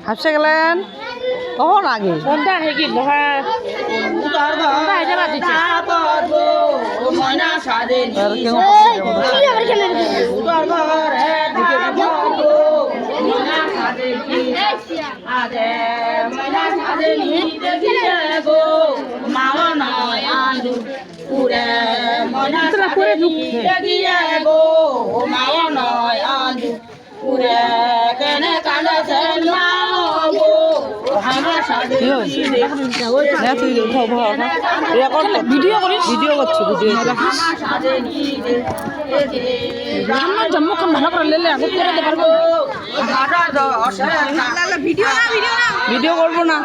হাসে গেলেন কখন আগে ভিডিও করছি জম্মু খান ভালো করে লেলে আগে করে দিতে পারবো ভিডিও করবো না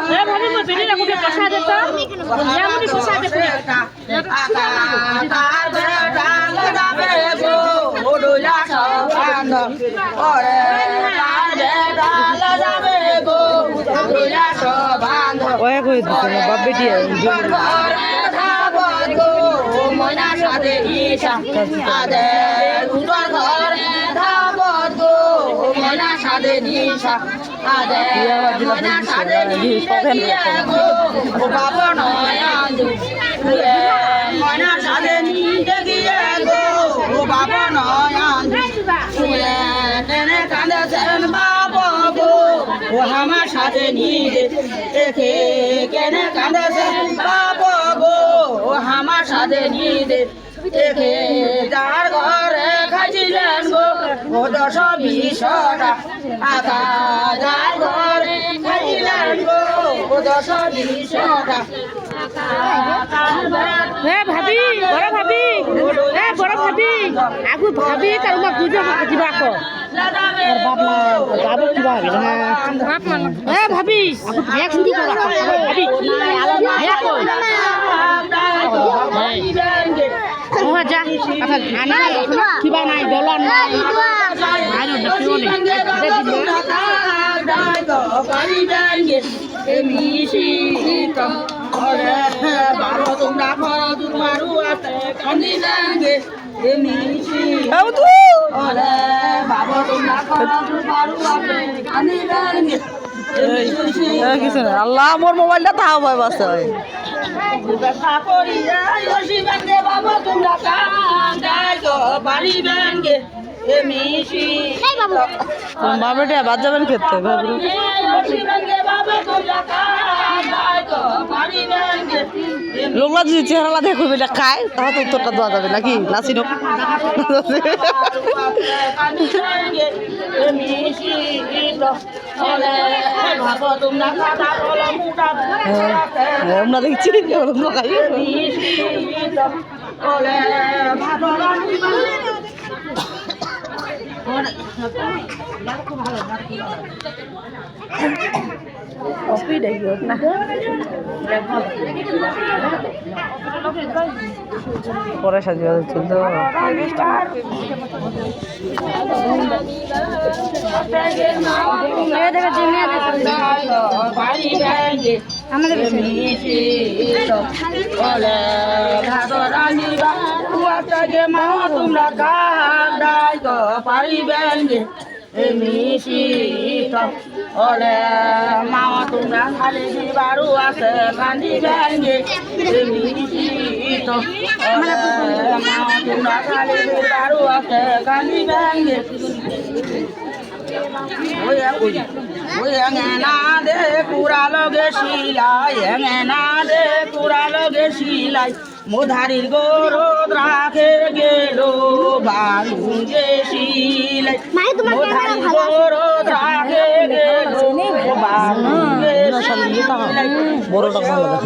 আমার সাথে নিয়ে দেখে কেন কাঁদেছেন বাবু গো আমার সাথে নিয়ে দেখে যার ঘরে খাইছিলেন গো ও 10-20টা টাকা যার ঘরে খাইছিলেন গো ও 10-20টা ভাবি বড় ভাবি বড় ভাবি আগু ভাবি তার মা বুঝে দিবা কো বাপ কিবা ভাবি এক শুধু ভাবি যা কিবা নাই দলন নাই তোমরা মারু আছে কান্দি যাঙ্গে আল্লাহ মোর মোবাইলটা তাও ভয় বাসে বাবাটা বাদ যাবেন খেতে লোকলা যদি চেহারা দেখো এটা খায় তাহলে উত্তরটা দেওয়া যাবে নাকি নাসিন আমরা দেখছি পরে সাজিয়ে চলতো তোমরা পারিবেন ওলে মামা তোমরা খালি বারু আছে কান্দিবেন মামা তোমরা খালি বারু আছে কান্দিবেন না দে কুড়া লগে শিলাই না দে কুড়া লগে শিলাই মোধারির গরদ রাখে গেল বালুঙ্গে শিলাই মোধারির গরদ রাখে গেল বালুঙ্গে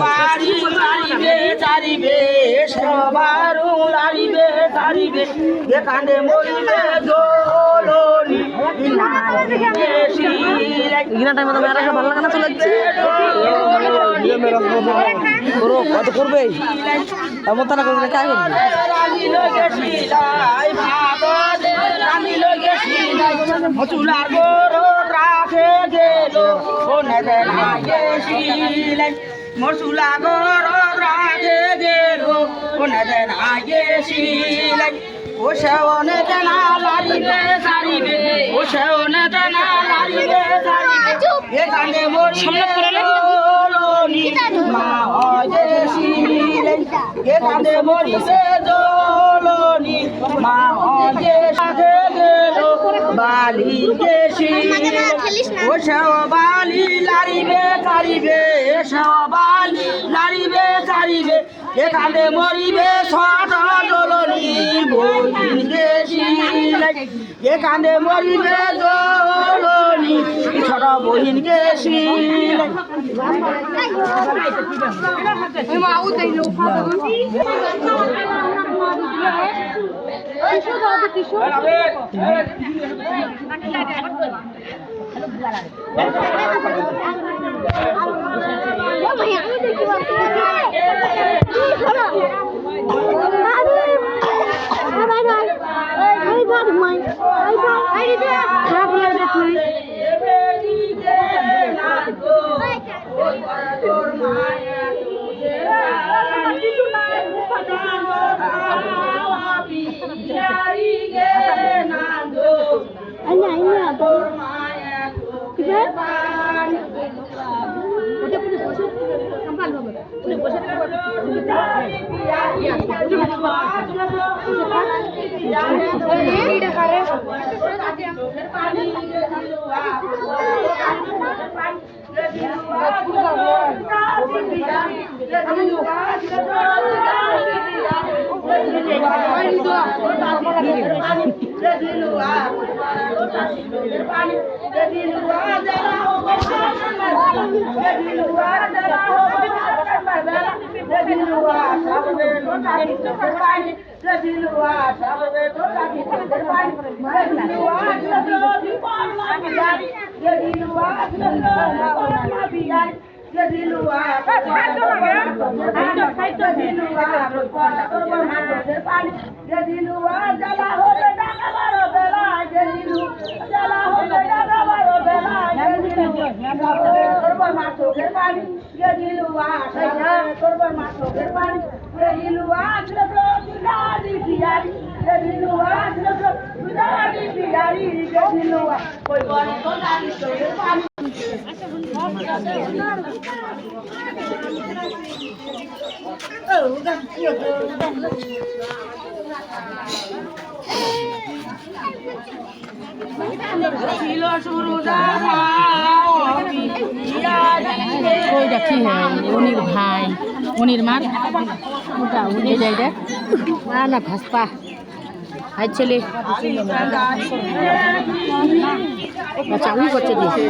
বাড়ি মারিবে চারিবে সবারু লারিবে চারিবে এখানে মরিবে দোলনি ইগনা টাইমে তো মেয়েরা ভালো লাগে না চলে যাচ্ছে কত করবে এমন তা না করবে কাজ করবে মসুলা গর রাখে গেল গেছি ও সেওনে টানা লারিবে সারিবে ও সেওনে টানা লারিবে সারিবে এ কান্দে মরিবে জলনি মা গেছি এ কান্দে মরিবে জলনি মা গেছি বালি গেছি ও সেও বালি লারিবে সারিবে সেও বালি লারিবে সারিবে এখানে মরিবে ছোট জলনি বহিন গেছি এখানে মরিবে জলনি ছোট বহিন গেছি ওইটা কি হয় উনির ভাই উনির মার ওটা উনি যাই দেখ না না ভাসপা হাই ছেলে আচ্ছা উনি করছে দিয়েছে